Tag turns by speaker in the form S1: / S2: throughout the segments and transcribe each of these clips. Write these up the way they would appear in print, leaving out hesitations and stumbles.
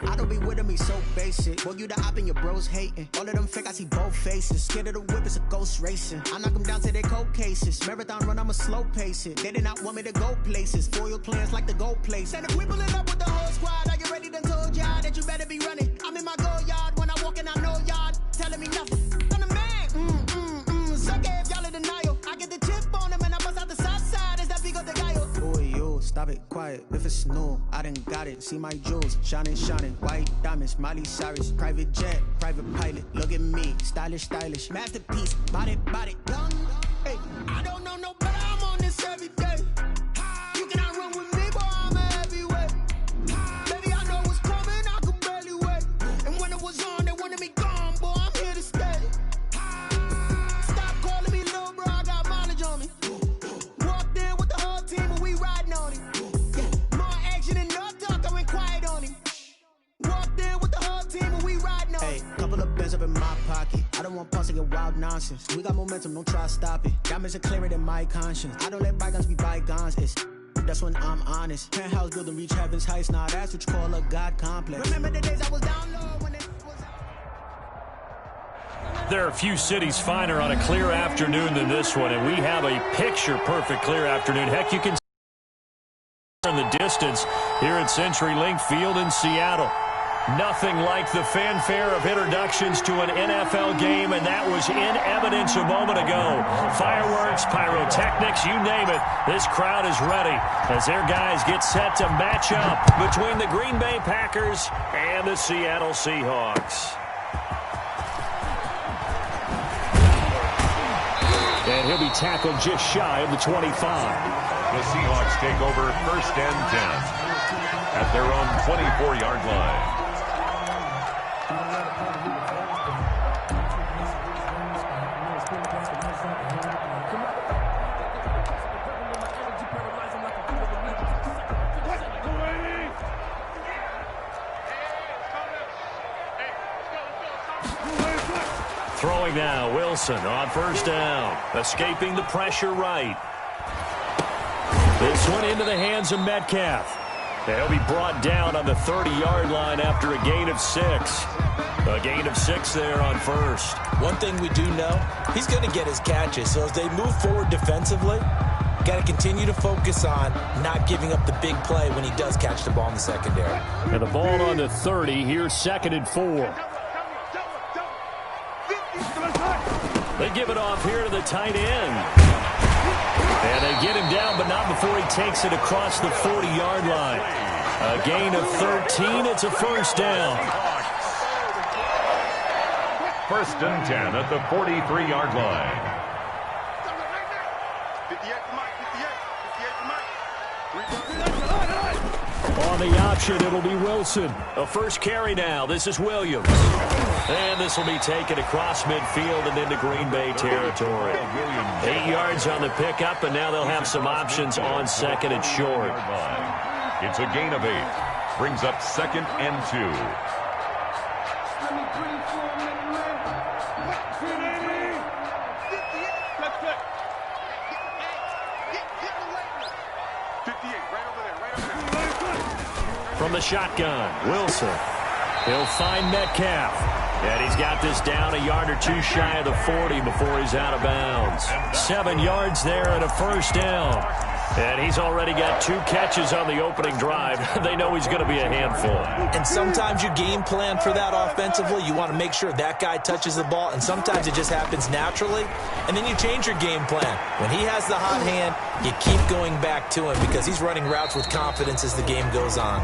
S1: I don't be with me so basic. Boy, you the op and your bros hating. All of them fake, I see both faces. Scared of the whip, it's a ghost racing. I knock them down to their cold cases. Marathon run, I'ma slow pace it. They did not want me to go places. Foil plans like the go place. And if we pulling up with the whole squad, are you ready? Done told y'all that you better be running. I'm in my go yard when I walk in, I know y'all telling me nothing. I'm the man. Suck it if y'all in denial. I get the chip on them and I bust out the south side. Is that Vigo de Gallo? Boy, yo, stop it, quiet. If it's new, I done got it. See my jewels, shining, white diamonds, Miley Cyrus, private jet, private pilot. Look at me, stylish, masterpiece, body, done. Hey, I don't know no better. I'm on this every day. You cannot run with me, boy. I'm a heavyweight. Baby, I know what's coming. I could barely wait. And when it was on, they wanted me gone, boy. I'm here to stay. Stop calling me little bro. I got mileage on me. Walked in with the whole team and we riding on him. More action and no talk. I went quiet on him. Walked in with the whole team and we riding on him. Hey, couple of bands up in my pocket. I don't want pause to get wild nonsense. We got momentum, don't try to stop it. Diamonds are clearer than my conscience. I don't let bygones be bygones. That's when I'm honest. Penthouse building reach heaven's heights. Nah, that's what you call a God complex. Remember the days I was down low when it was...
S2: There are a few cities finer on a clear afternoon than this one, and we have a picture-perfect clear afternoon. Heck, you can see in the distance here at CenturyLink Field in Seattle. Nothing like the fanfare of introductions to an NFL game, and that was in evidence a moment ago. Fireworks, pyrotechnics, you name it. This crowd is ready as their guys get set to match up between the Green Bay Packers and the Seattle Seahawks. And he'll be tackled just shy of the 25.
S3: The Seahawks take over 1st and 10 at their own 24-yard line.
S2: Throwing now, Wilson on 1st down. Escaping the pressure right. This one into the hands of Metcalf. He'll be brought down on the 30-yard line after a gain of 6. A gain of 6 there on 1st.
S4: One thing we do know, he's going to get his catches. So as they move forward defensively, got to continue to focus on not giving up the big play when he does catch the ball in the secondary.
S2: And the ball on the 30. Here's 2nd and 4. They give it off here to the tight end. And they get him down, but not before he takes it across the 40-yard line. A gain of 13. It's a 1st down.
S3: 1st and 10 at the 43-yard line.
S2: On the option, it'll be Wilson. A first carry now. This is Williams. And this will be taken across midfield and into Green Bay territory. 8 yards on the pickup, and now they'll have some options on 2nd and short.
S3: It's a gain of 8. Brings up 2nd and 2.
S2: From the shotgun, Wilson. He'll find Metcalf. And he's got this down a yard or two shy of the 40 before he's out of bounds. 7 yards there and a 1st down. And he's already got 2 catches on the opening drive. They know he's going to be a handful.
S4: And sometimes you game plan for that offensively. You want to make sure that guy touches the ball, and sometimes it just happens naturally. And then you change your game plan. When he has the hot hand, you keep going back to him because he's running routes with confidence as the game goes on.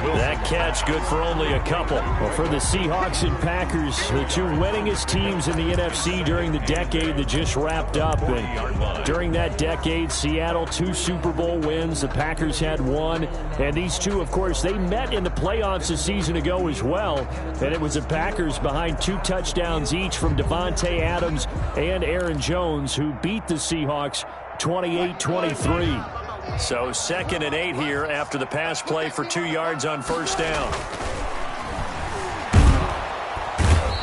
S2: That catch good for only a couple. Well, for the Seahawks and Packers, the 2 winningest teams in the NFC during the decade that just wrapped up. And during that decade, Seattle 2 Super Bowl wins. The Packers had 1. And these 2, of course, they met in the playoffs a season ago as well. And it was the Packers behind 2 touchdowns each from Devontae Adams and Aaron Jones who beat the Seahawks 28-23. So 2nd and 8 here after the pass play for 2 yards on 1st down.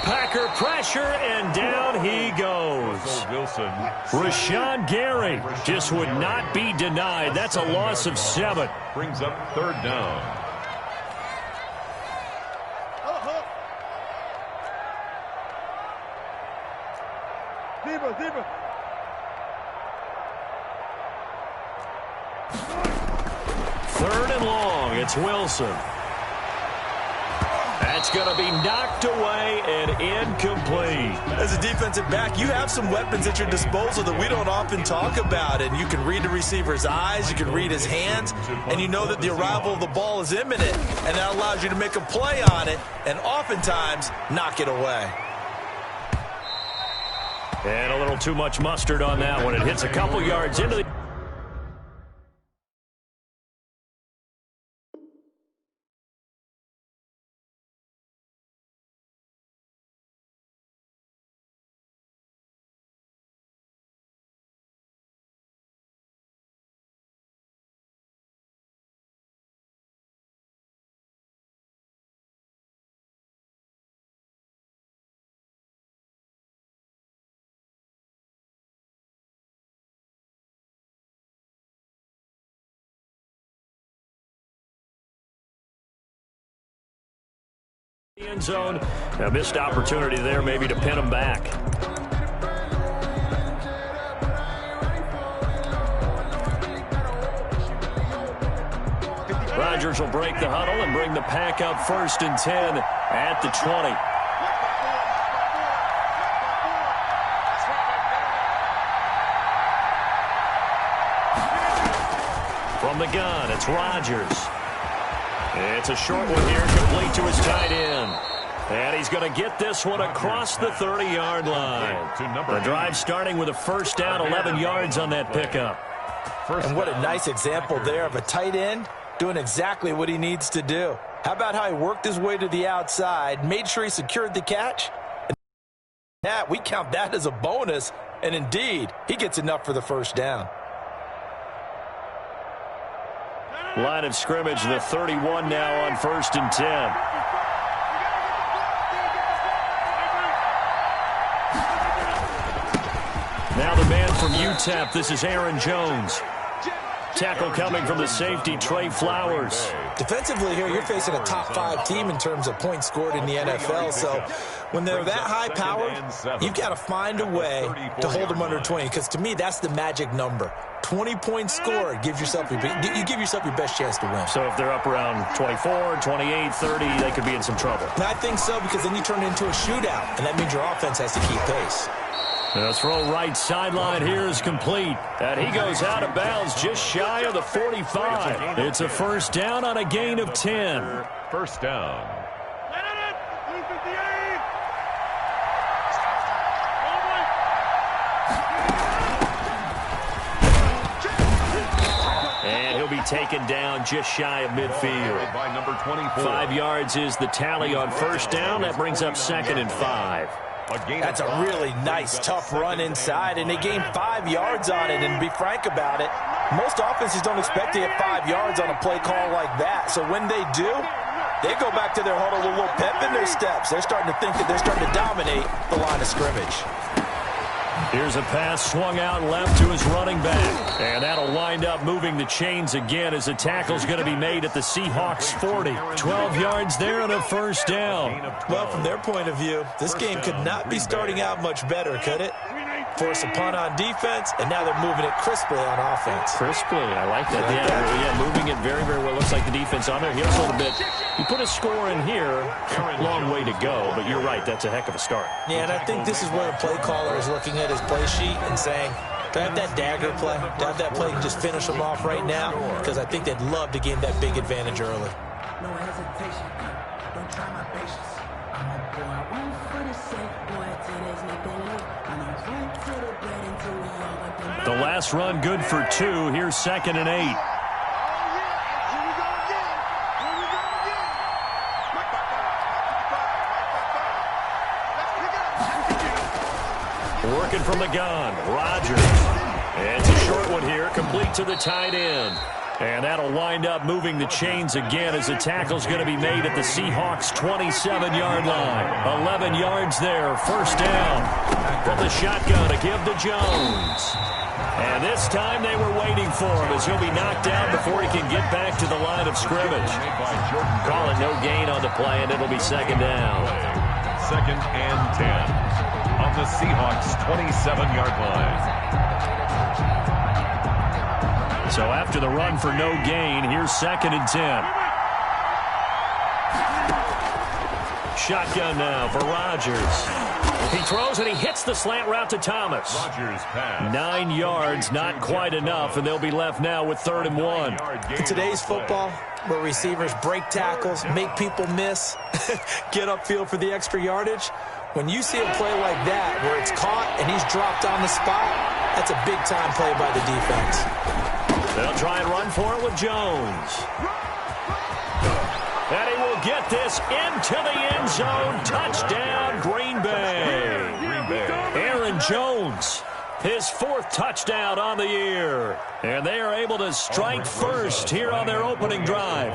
S2: Packer pressure, and down he goes. Rashawn Gary just would not be denied. That's a loss of 7.
S3: Brings up 3rd down.
S2: Third and long. It's Wilson. That's going to be knocked away and incomplete.
S4: As a defensive back, you have some weapons at your disposal that we don't often talk about. And you can read the receiver's eyes, you can read his hands, and you know that the arrival of the ball is imminent. And that allows you to make a play on it and oftentimes knock it away.
S2: And a little too much mustard on that one. It hits a couple yards into the... end zone. A missed opportunity there maybe to pin him back. Rodgers will break the huddle and bring the pack up 1st and 10 at the 20. From the gun, it's Rodgers. It's a short one here, complete to his tight end. And he's going to get this one across the 30-yard line. The drive starting with a first down, 11 yards on that pickup.
S4: And what a nice example there of a tight end doing exactly what he needs to do. How about how he worked his way to the outside, made sure he secured the catch? And that, we count that as a bonus, and indeed, he gets enough for the first down.
S2: Line of scrimmage, the 31 now on 1st and 10. Now the man from UTEP, this is Aaron Jones. Tackle coming from the safety, Trey Flowers.
S4: Defensively here, you're facing a top 5 team in terms of points scored in the NFL. So when they're that high-powered, you've got to find a way to hold them under 20. Because to me, that's the magic number. 20 points scored, you give yourself your best chance to win.
S2: So if they're up around 24, 28, 30, they could be in some trouble.
S4: And I think so, because then you turn it into a shootout, and that means your offense has to keep pace.
S2: The throw right sideline here is complete. And he goes out of bounds just shy of the 45. It's a first down on a gain of 10.
S3: First down.
S2: And he'll be taken down just shy of midfield.
S3: By number 24.
S2: 5 yards is the tally on first down. That brings up 2nd and 5.
S4: That's a really nice, tough run inside, and they gained 5 yards on it. And to be frank about it, most offenses don't expect to get 5 yards on a play call like that. So when they do, they go back to their huddle with a little pep in their steps. They're starting to think that they're starting to dominate the line of scrimmage.
S2: Here's a pass swung out left to his running back. And that'll wind up moving the chains again as the tackle's going to be made at the Seahawks 40. 12 yards there and a first down.
S4: Well, from their point of view, this game could not be starting out much better, could it? Force a punt on defense, and now they're moving it crisply on offense.
S2: Crisply, I like that. Yeah, moving it very, very well. Looks like the defense on their heels a little bit. You put a score in here, long way to go, but you're right, that's a heck of a start.
S4: Yeah, and I think this is where a play caller is looking at his play sheet and saying, do I have that dagger play? Do I have that play and just finish them off right now? Because I think they'd love to gain that big advantage early.
S5: No hesitation. Don't try my patience. I'm a boy. One for the sake, boy. Today's nothing new. I'm a run to the bread until we all got them.
S2: The last run good for 2. Here's 2nd and 8. Working from the gun, Rodgers. It's a short one here, complete to the tight end. And that'll wind up moving the chains again as the tackle's going to be made at the Seahawks' 27-yard line. 11 yards there, first down. From the shotgun to give to Jones. And this time they were waiting for him as he'll be knocked down before he can get back to the line of scrimmage. Call it no gain on the play, and it'll be 2nd down.
S3: 2nd and 10. On the Seahawks' 27-yard line.
S2: So after the run for no gain, here's 2nd and 10. Shotgun now for Rodgers. He throws and he hits the slant route to Thomas.
S3: Rodgers pass.
S2: 9 yards, not quite enough, and they'll be left now with 3rd and 1.
S4: In today's football, where receivers break tackles, make people miss, get upfield for the extra yardage, when you see a play like that where it's caught and he's dropped on the spot, that's a big-time play by the defense.
S2: They'll try and run for it with Jones. And he will get this into the end zone. Touchdown, Green Bay. Aaron Jones, his 4th touchdown on the year. And they are able to strike first here on their opening drive.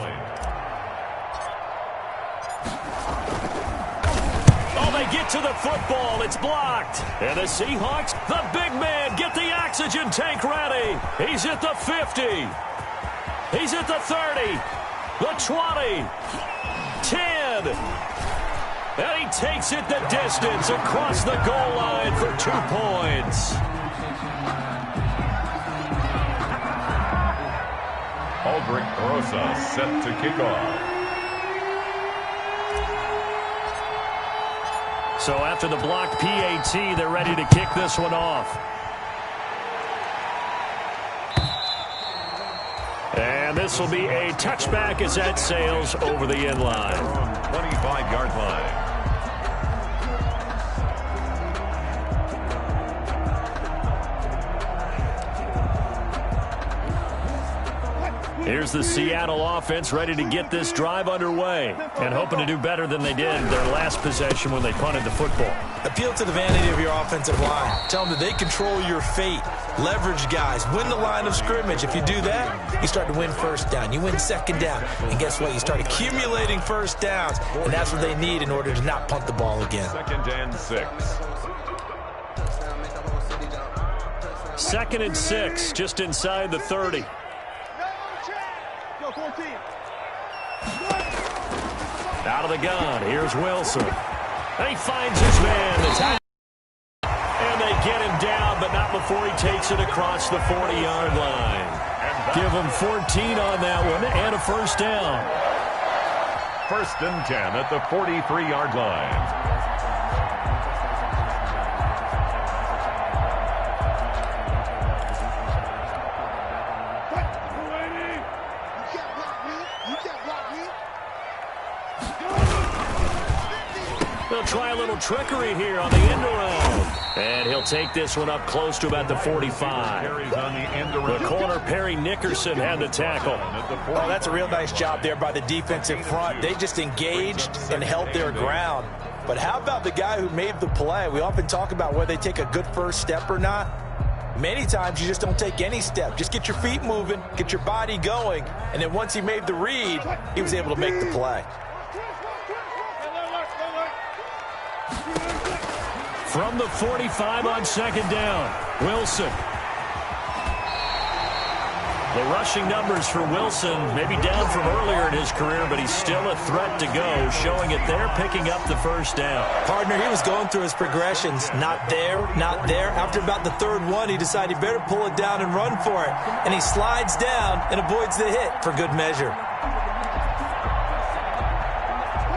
S2: Oh, they get to the football. It's blocked. And the Seahawks, the big man, get the oxygen tank ready. He's at the 50. He's at the 30. The 20, 10, and he takes it the distance across the goal line for 2 points.
S3: Aldrich Rosa set to kick off.
S2: So after the blocked PAT, they're ready to kick this one off. And this will be a touchback as that sails over the end line.
S3: 25-yard line.
S2: Here's the Seattle offense ready to get this drive underway and hoping to do better than they did their last possession when they punted the football.
S4: Appeal to the vanity of your offensive line. Tell them that they control your fate. Leverage guys. Win the line of scrimmage. If you do that, you start to win first down. You win 2nd down. And guess what? You start accumulating first downs. And that's what they need in order to not punt the ball again.
S3: 2nd and 6.
S2: 2nd and 6, just inside the 30. Out of the gun, here's Wilson. And he finds his man. And they get him down, but not before he takes it across the 40-yard line. Give him 14 on that one and a first down.
S3: 1st and 10 at the 43-yard line.
S2: They'll try a little trickery here on the end around. And he'll take this one up close to about the 45. The corner, Perry Nickerson, had the tackle.
S4: Oh, that's a real nice job there by the defensive front. They just engaged and held their ground. But how about the guy who made the play? We often talk about whether they take a good first step or not. Many times you just don't take any step. Just get your feet moving, get your body going, and then once he made the read, he was able to make the play.
S2: From the 45 on 2nd down, Wilson. The rushing numbers for Wilson maybe down from earlier in his career, but he's still a threat to go, showing it there, picking up the first down.
S4: Partner, he was going through his progressions. Not there, not there. After about the 3rd one, he decided he better pull it down and run for it. And he slides down and avoids the hit for good measure.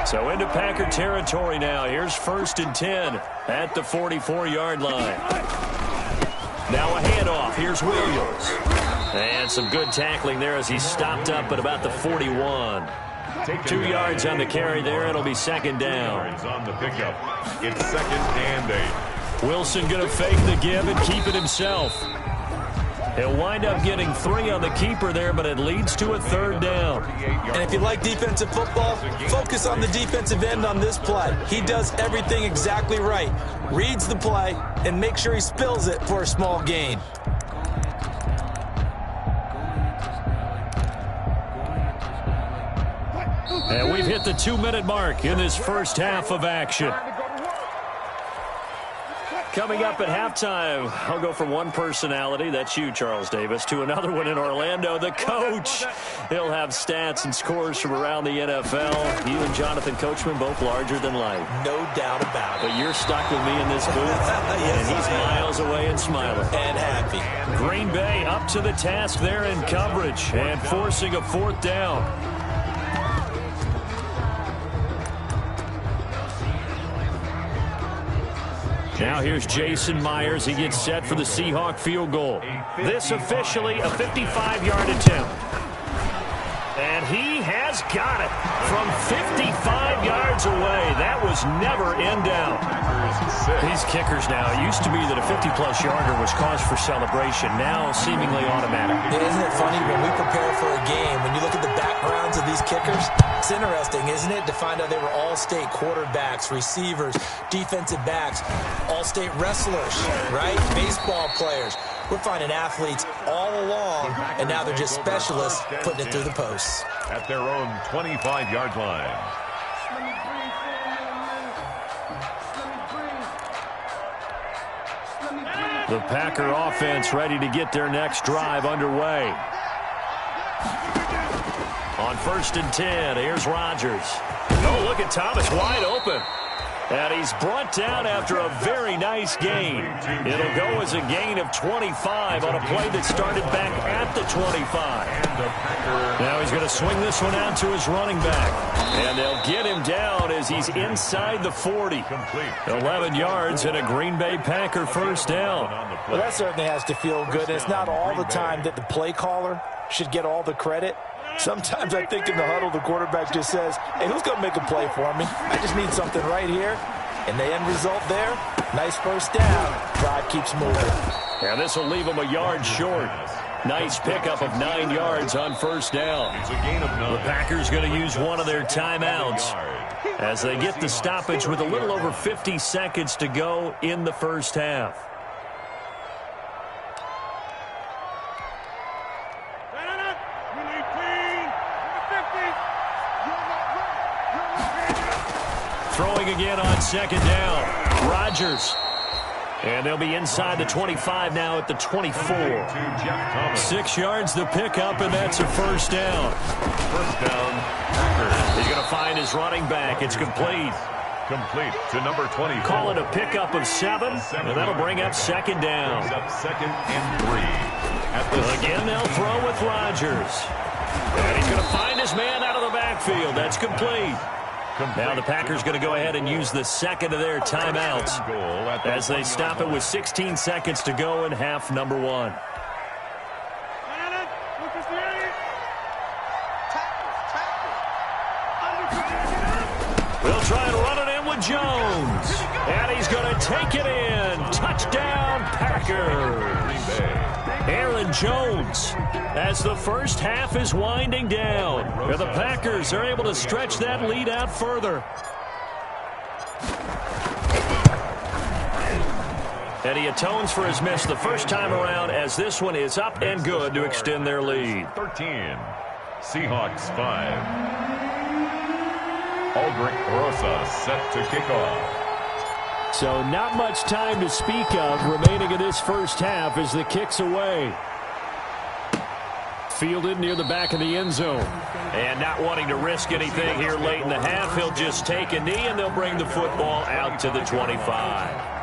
S2: So into Packer territory now. Here's 1st and 10 at the 44-yard line. Now a handoff. Here's Williams. And some good tackling there as he stopped up at about the 41. 2 yards on the carry there. It'll be 2nd down.
S3: On the pickup. It's 2nd and 8.
S2: Wilson going to fake the give and keep it himself. He'll wind up getting 3 on the keeper there, but it leads to a 3rd down.
S4: And if you like defensive football, focus on the defensive end on this play. He does everything exactly right. Reads the play and makes sure he spills it for a small gain.
S2: And we've hit the 2-minute mark in this first half of action. Coming up at halftime, I'll go from one personality, that's you, Charles Davis, to another one in Orlando, the coach. He'll have stats and scores from around the NFL. You and Jonathan Coachman, both larger than life.
S4: No doubt about it.
S2: But you're stuck with me in this booth,
S4: Yes,
S2: and he's miles away and smiling.
S4: And happy.
S2: Green Green Bay up to the task there in coverage and forcing a fourth down. Now here's Jason Myers. He gets set for the Seahawk field goal. This officially a 55-yard attempt. And he has got it from 55 yards away. That was never in doubt. These kickers now, it used to be that a 50-plus yarder was cause for celebration. Now seemingly automatic.
S4: Yeah, isn't it funny when we prepare for a game, when you look at the backgrounds of these kickers, it's interesting, isn't it, to find out they were all-state quarterbacks, receivers, defensive backs, all-state wrestlers, right? Baseball players. We're finding athletes all along, and now they're just specialists putting it through the posts.
S3: At their own 25-yard line.
S2: The Packer offense ready to get their next drive underway. On 1st and 10, here's Rodgers. Oh, look at Thomas wide open. And he's brought down after a very nice gain. It'll go as a gain of 25 on a play that started back at the 25. Now he's going to swing this one out to his running back. And they'll get him down as he's inside the 40. 11 yards and a Green Bay Packer first down.
S4: Well, that certainly has to feel good. It's not all the time that the play caller should get all the credit. Sometimes I think in the huddle, the quarterback just says, hey, who's going to make a play for me? I just need something right here. And the end result there, nice first down. Drive keeps moving.
S2: And this will leave him a yard short. Nice pickup of 9 yards on first down.
S3: It's a gain of 9.
S2: The Packers going to use one of their timeouts as they get the stoppage with a little over 50 seconds to go in the first half. Throwing again on second down. Rodgers. And they'll be inside the 25 now at the 24. 6 yards the pickup, and that's a first down.
S3: First down, Packers.
S2: He's going to find his running back. It's complete.
S3: Complete to number 24.
S2: Call it a pickup of 7, and that'll bring up second down.
S3: Brings up 2nd and 3.
S2: Again, they'll throw with Rodgers. And he's going to find his man out of the backfield. That's complete. Now the Packers going to go ahead and use the second of their timeouts as they stop it with 16 seconds to go in half number 1. We'll try and run it in with Jones. And he's going to take it in. Touchdown, Packers. Aaron Jones as the first half is winding down. And the Packers are able to stretch that lead out further. And he atones for his miss the first time around as this one is up and good to extend their lead.
S3: 13. Seahawks 5. Aldrich Rosa set to kick off.
S2: So not much time to speak of remaining in this first half as the kick's away. Fielded near the back of the end zone. And not wanting to risk anything here late in the half, he'll just take a knee and they'll bring the football out to the 25.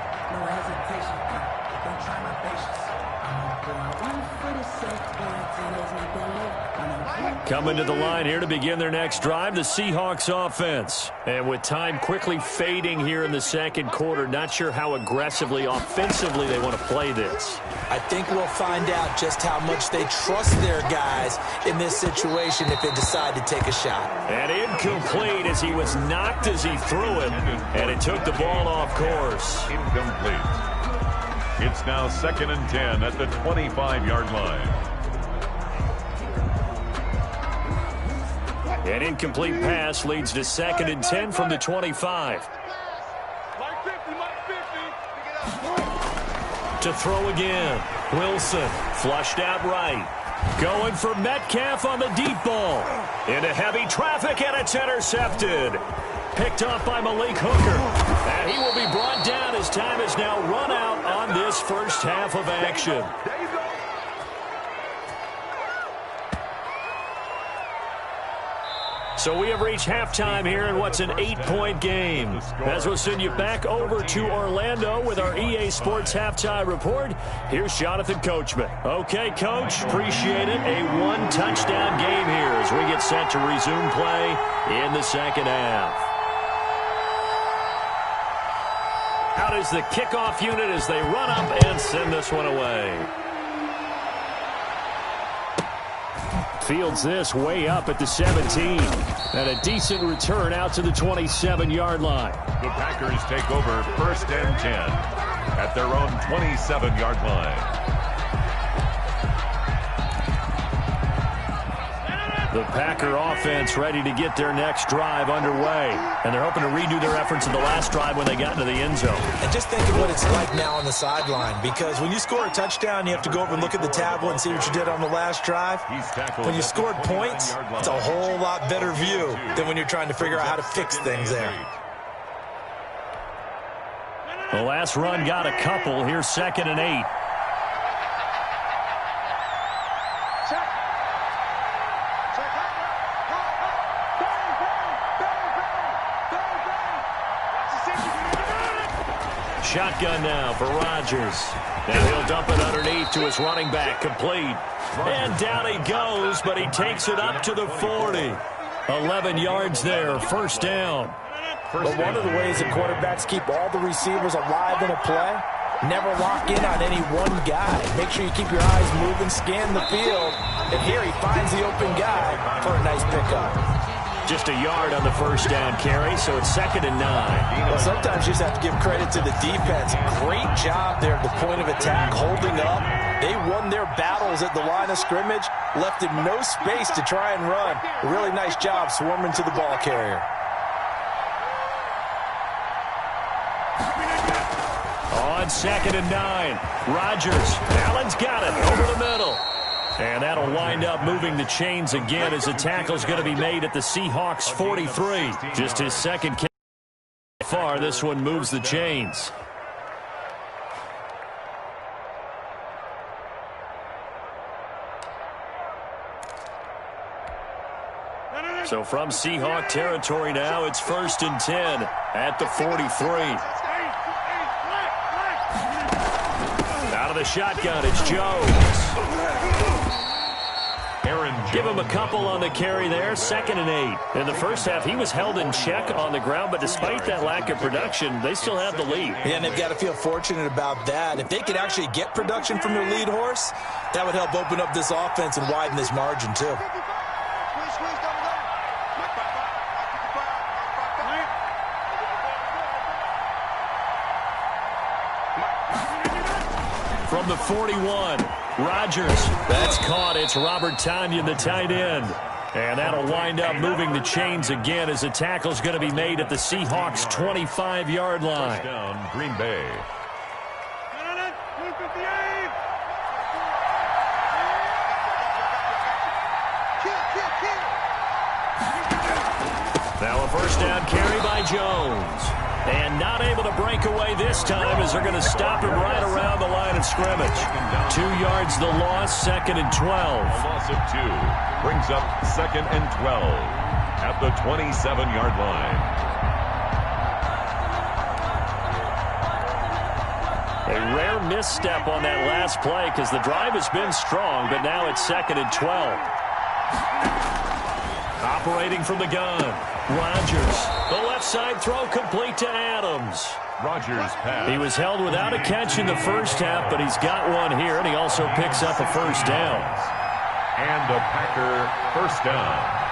S2: Coming to the line here to begin their next drive, the Seahawks offense. And with time quickly fading here in the second quarter, not sure how aggressively, offensively they want to play this.
S4: I think we'll find out just how much they trust their guys in this situation if they decide to take a shot.
S2: And incomplete as he was knocked as he threw it, and it took the ball off course.
S3: Incomplete. It's now 2nd and 10 at the 25-yard line.
S2: An incomplete pass leads to 2nd and 10 from the 25. To throw again. Wilson flushed out right. Going for Metcalf on the deep ball. Into heavy traffic, and it's intercepted. Picked off by Malik Hooker. And he will be brought down as time is now run out on this first half of action. So we have reached halftime here in what's an 8-point game. As we'll send you back over to Orlando with our EA Sports Halftime Report, here's Jonathan Coachman. Okay, Coach, appreciate it. A one-touchdown game here as we get set to resume play in the second half. Out is the kickoff unit as they run up and send this one away. Fields this way up at the 17. And a decent return out to the 27-yard line.
S3: The Packers take over 1st and 10 at their own 27-yard line.
S2: The Packer offense ready to get their next drive underway. And they're hoping to redo their efforts in the last drive when they got into the end zone.
S4: And just think of what it's like now on the sideline, because when you score a touchdown, you have to go over and look at the tablet and see what you did on the last drive. When you scored points, it's a whole lot better view than when you're trying to figure out how to fix things there.
S2: The last run got a couple. Here's 2nd and 8. Shotgun now for Rodgers. And he'll dump it underneath to his running back. Complete. And down he goes, but he takes it up to the 40. 11 yards there. 1st down.
S4: But one of the ways that quarterbacks keep all the receivers alive in a play, never lock in on any one guy. Make sure you keep your eyes moving, scan the field. And here he finds the open guy for a nice pickup.
S2: Just a yard on the 1st down carry, so it's 2nd and 9.
S4: Well, sometimes you just have to give credit to the defense. Great job there at the point of attack, holding up. They won their battles at the line of scrimmage, left him no space to try and run. A really nice job swarming to the ball carrier.
S2: On 2nd and 9, Rodgers. Allen's got it over the middle. And that'll wind up moving the chains again as a tackle's going to be made at the Seahawks 43. Just his second catch so far. This one moves the chains. So from Seahawk territory now, it's 1st and 10 at the 43. Out of the shotgun, it's Jones. Give him a couple on the carry there. 2nd and 8. In the first half, he was held in check on the ground, but despite that lack of production, they still have the lead.
S4: Yeah, and they've got to feel fortunate about that. If they could actually get production from their lead horse, that would help open up this offense and widen this margin, too.
S2: From the 41, Rodgers. That's caught. It's Robert Tonyan, the tight end. And that'll wind up moving the chains again as a tackle's going to be made at the Seahawks 25-yard line.
S3: 1st down, Green Bay.
S2: Now a 1st down carry by Jones. And not able to break away this time as they're going to stop him right around the line of scrimmage. 2 yards the loss, 2nd and 12.
S3: A loss of 2 brings up 2nd and 12 at the 27-yard line.
S2: A rare misstep on that last play because the drive has been strong, but now it's 2nd and 12. Operating from the gun, Rodgers. The left side throw complete to Adams.
S3: Rodgers pass.
S2: He was held without a catch in the first half, but he's got one here, and he also picks up a 1st down.
S3: And a Packer 1st down.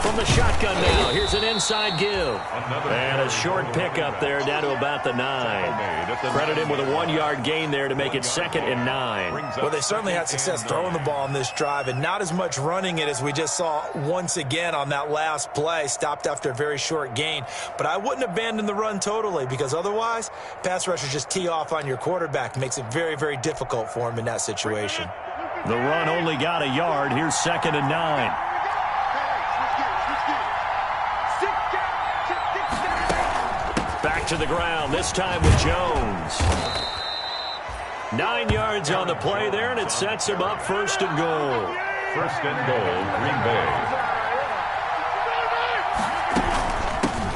S2: From the shotgun now, here's an inside give. And a short pickup there down to about the 9. Credit him with a 1-yard gain there to make it 2nd and 9.
S4: Well, they certainly had success throwing the ball on this drive and not as much running it as we just saw once again on that last play. Stopped after a very short gain. But I wouldn't abandon the run totally because otherwise, pass rushers just tee off on your quarterback. Makes it very, very difficult for him in that situation.
S2: The run only got a yard. Here's 2nd and 9. Back to the ground, this time with Jones. 9 yards on the play there, and it sets him up 1st and goal.
S3: first and goal, Green Bay.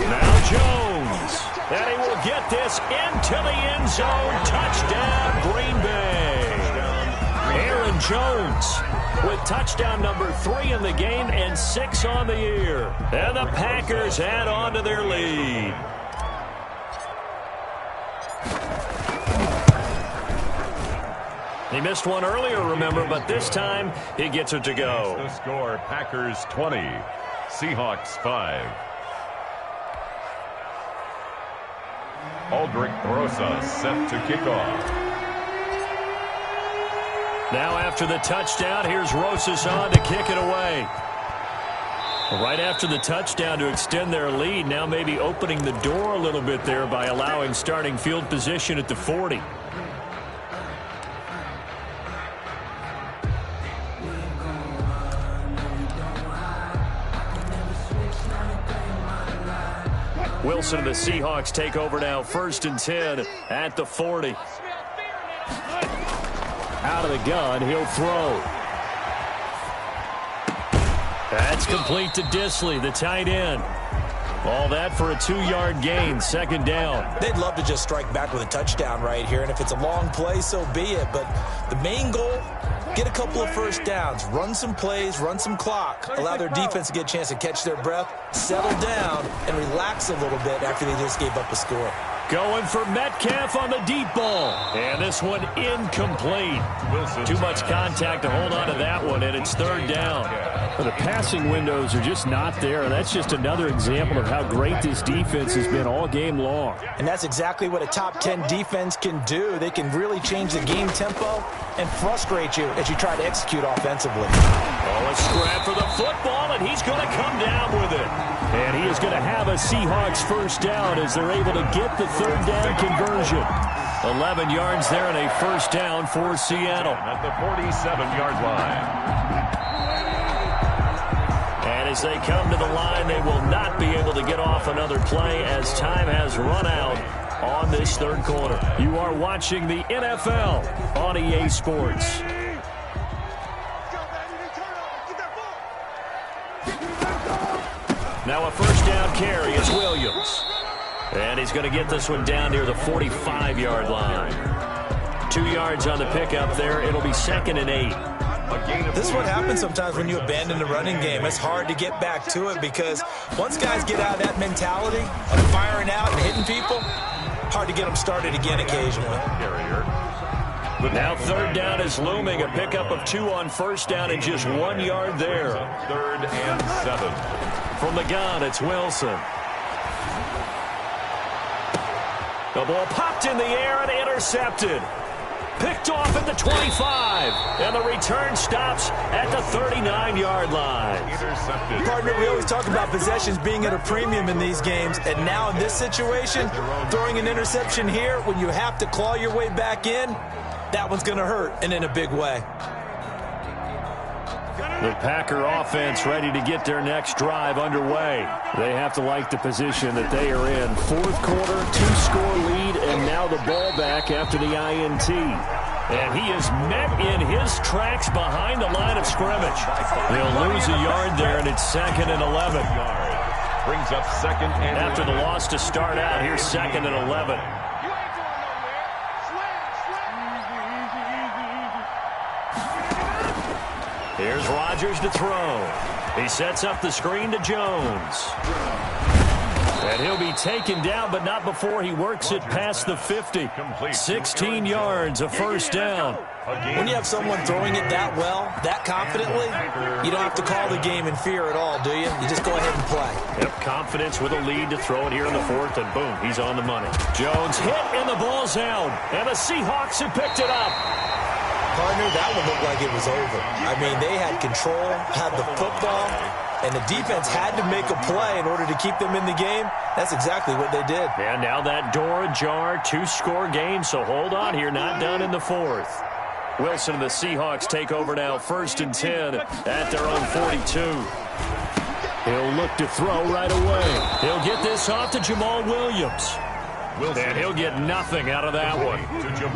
S2: Now Jones. And he will get this into the end zone. Touchdown, Green Bay. Aaron Jones with touchdown number 3 in the game and 6 on the year. And the Packers add on to their lead. He missed one earlier, remember, but this time he gets it to go.
S3: The score, Packers 20, Seahawks 5. Aldrich Brosa set to kick off.
S2: Now after the touchdown, here's Rosas on to kick it away. Right after the touchdown to extend their lead, now maybe opening the door a little bit there by allowing starting field position at the 40. Wilson and the Seahawks take over now, 1st and 10 at the 40. Out of the gun, he'll throw. That's complete to Disley, the tight end. All that for a 2-yard gain, 2nd down.
S4: They'd love to just strike back with a touchdown right here, and if it's a long play, so be it. But the main goal, get a couple of first downs, run some plays, run some clock, allow their defense to get a chance to catch their breath, settle down, and relax a little bit after they just gave up a score.
S2: Going for Metcalf on the deep ball. And this one incomplete. Too much contact to hold on to that one, and it's 3rd down. Well, the passing windows are just not there. That's just another example of how great this defense has been all game long.
S4: And that's exactly what a top 10 defense can do. They can really change the game tempo and frustrate you as you try to execute offensively.
S2: Oh, a scrap for the football, and he's going to come down with it. And he is going to have a Seahawks first down as they're able to get the 3rd down conversion. 11 yards there and a first down for Seattle.
S3: At the 47-yard line.
S2: And as they come to the line, they will not be able to get off another play as time has run out on this 3rd quarter. You are watching the NFL on EA Sports. Now a first down carry is Williams. And he's going to get this one down near the 45-yard line. 2 yards on the pickup there. It'll be 2nd and 8.
S4: This is what happens sometimes when you abandon the running game. It's hard to get back to it because once guys get out of that mentality of firing out and hitting people, hard to get them started again occasionally.
S2: Now 3rd down is looming. A pickup of 2 on first down and just 1 yard there.
S3: 3rd and 7.
S2: From the gun, it's Wilson. The ball popped in the air and intercepted. Picked off at the 25. And the return stops at the 39-yard line.
S3: Intercepted.
S4: Partner, we always talk about possessions being at a premium in these games. And now in this situation, throwing an interception here when you have to claw your way back in, that one's going to hurt, and in a big way.
S2: The Packer offense ready to get their next drive underway. They have to like the position that they are in. 4th quarter, 2-score lead, and now the ball back after the INT. And he is met in his tracks behind the line of scrimmage. They'll lose a yard there, and it's 2nd and 11.
S3: Brings up 2nd and 11.
S2: After the loss to start out, here's 2nd and 11. Here's Rodgers to throw. He sets up the screen to Jones. And he'll be taken down, but not before he works it past the 50. 16 yards, a first down.
S4: When you have someone throwing it that well, that confidently, you don't have to call the game in fear at all, do you? You just go ahead and play.
S2: Yep, confidence with a lead to throw it here in the 4th, and boom, he's on the money. Jones hit, and the ball's out. And the Seahawks have picked it up.
S4: Partner, that one looked like it was over. I mean, they had control, had the football, and the defense had to make a play in order to keep them in the game. That's exactly what they did.
S2: And now that door ajar, 2-score game, so hold on here, not done in the 4th. Wilson and the Seahawks take over now, 1st and 10 at their own 42. He'll look to throw right away. He'll get this off to Jamal Williams.
S3: Wilson.
S2: And he'll get nothing out of that one.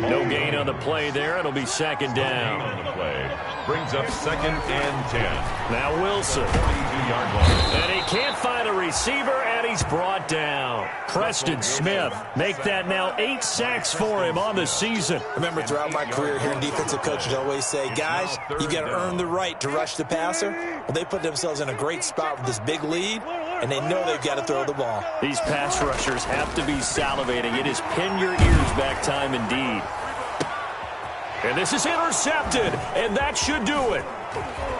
S2: No gain on the play there. It'll be second down.
S3: On the play. Brings up 2nd and 10.
S2: Now Wilson.
S3: 42-yard line.
S2: And he can't find a receiver, and he's brought down. Preston Smith make that now 8 sacks for him on the season.
S4: Remember, throughout my career here in defensive coaches always say, guys, you got to earn the right to rush the passer. Well, they put themselves in a great spot with this big lead, and they know they've got to throw the ball.
S2: These pass rushers have to be salivating. It is pin your ears back time indeed. And this is intercepted, and that should do it.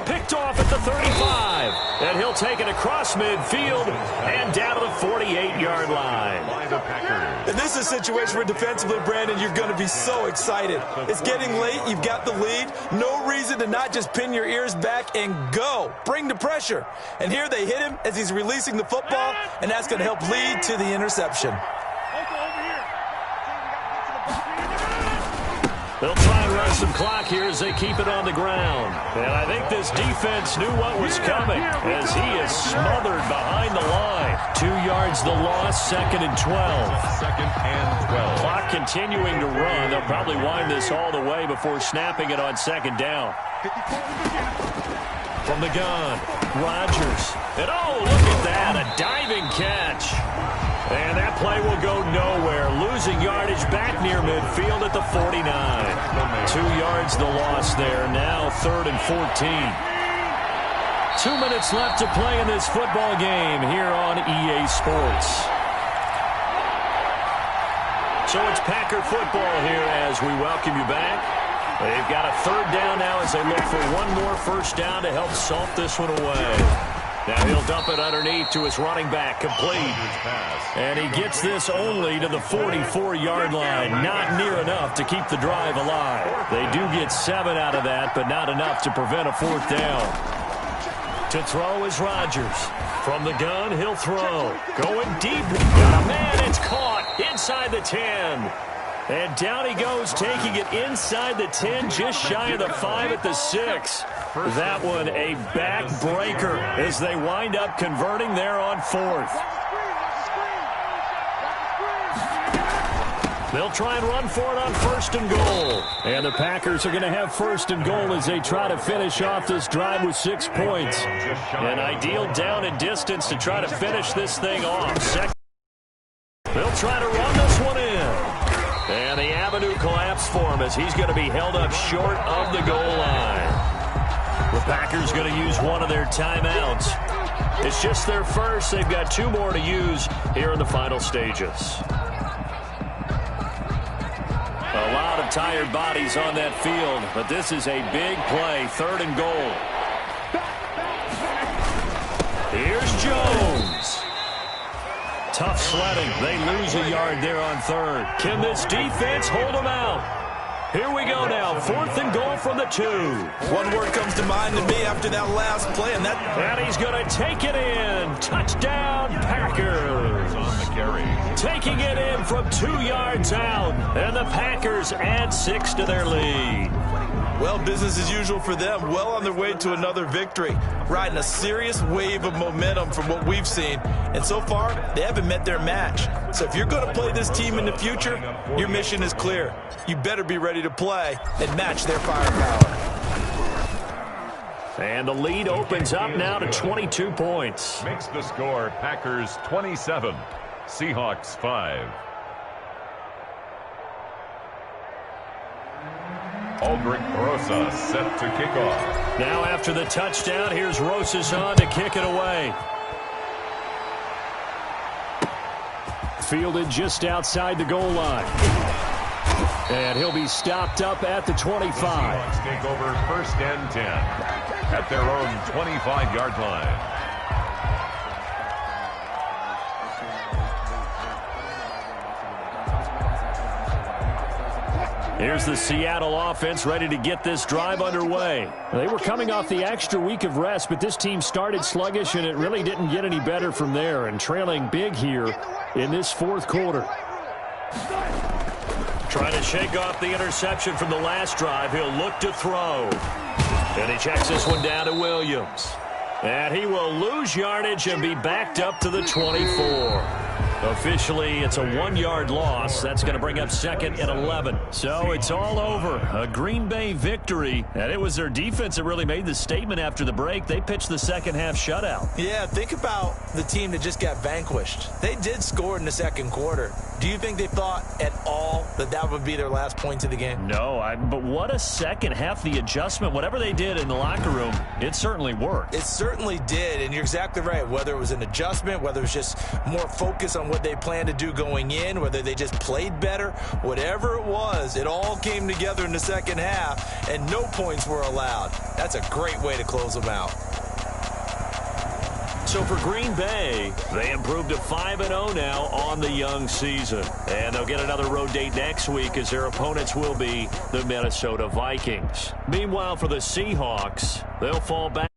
S2: Picked off at the 35, and he'll take it across midfield and down to the 48-yard line.
S4: And this is a situation where defensively, Brandon, you're going to be so excited. It's getting late. You've got the lead. No reason to not just pin your ears back and go. Bring the pressure. And here they hit him as he's releasing the football, and that's going to help lead to the interception.
S2: They'll try and run some clock here as they keep it on the ground. And I think this defense knew what was coming as he is smothered behind the line. 2 yards the loss, 2nd and 12.
S3: 2nd and 12.
S2: Clock continuing to run. They'll probably wind this all the way before snapping it on 2nd down. From the gun, Rodgers. And oh, look at that, a diving catch. And that play will go nowhere. Losing yardage back near midfield at the 49. 2 yards the loss there. Now 3rd and 14. 2 minutes left to play in this football game here on EA Sports. So it's Packer football here as we welcome you back. They've got a 3rd down now as they look for one more first down to help salt this one away. Now he'll dump it underneath to his running back, complete. And he gets this only to the 44-yard line. Not near enough to keep the drive alive. They do get 7 out of that, but not enough to prevent a 4th down. To throw is Rodgers. From the gun, he'll throw. Going deep. Got a man, it's caught inside the 10. And down he goes, taking it inside the 10, just shy of the 5 at the 6. That one a backbreaker as they wind up converting there on 4th. They'll try and run for it on 1st and goal. And the Packers are going to have 1st and goal as they try to finish off this drive with 6 points. An ideal down and distance to try to finish this thing off. They'll try to run this one in. And the avenue collapsed for him as he's going to be held up short of the goal line. The Packers going to use one of their timeouts. It's just their first. They've got 2 more to use here in the final stages. A lot of tired bodies on that field, but this is a big play. 3rd and goal. Here's Jones. Tough sledding. They lose a yard there on 3rd. Can this defense hold them out? Here we go now. 4th and goal from the 2.
S4: One word comes to mind to me after that last play, and
S2: he's going to take it in. Touchdown, Packers.
S3: On the carry.
S2: Taking it in from 2 yards out. And the Packers add 6 to their lead.
S4: Well, business as usual for them. Well on their way to another victory. Riding a serious wave of momentum from what we've seen. And so far, they haven't met their match. So if you're going to play this team in the future, your mission is clear. You better be ready to play and match their firepower.
S2: And the lead opens up now to 22 points.
S3: Makes the score Packers 27, Seahawks 5. Aldrich Rosas set to kick off.
S2: Now after the touchdown, here's Rosas on to kick it away. Fielded just outside the goal line. And he'll be stopped up at the 25.
S3: The Seahawks take over 1st and 10 at their own 25-yard line.
S2: Here's the Seattle offense ready to get this drive underway. They were coming off the extra week of rest, but this team started sluggish, and it really didn't get any better from there, and trailing big here in this 4th quarter. Trying to shake off the interception from the last drive. He'll look to throw. And he checks this one down to Williams. And he will lose yardage and be backed up to the 24. Officially, it's a 1-yard loss. That's going to bring up second and 11. So it's all over. A Green Bay victory. And it was their defense that really made the statement after the break. They pitched the second half shutout.
S4: Yeah, think about the team that just got vanquished. They did score in the second quarter. Do you think they thought at all that that would be their last point of the game?
S2: No, but what a second half. The adjustment, whatever they did in the locker room, it certainly worked.
S4: It certainly did, and you're exactly right. Whether it was an adjustment, whether it was just more focus on what they planned to do going in, whether they just played better, whatever it was, it all came together in the second half, and no points were allowed. That's a great way to close them out.
S2: So for Green Bay, they improved to 5-0 now on the young season. And they'll get another road date next week as their opponents will be the Minnesota Vikings. Meanwhile, for the Seahawks, they'll fall back.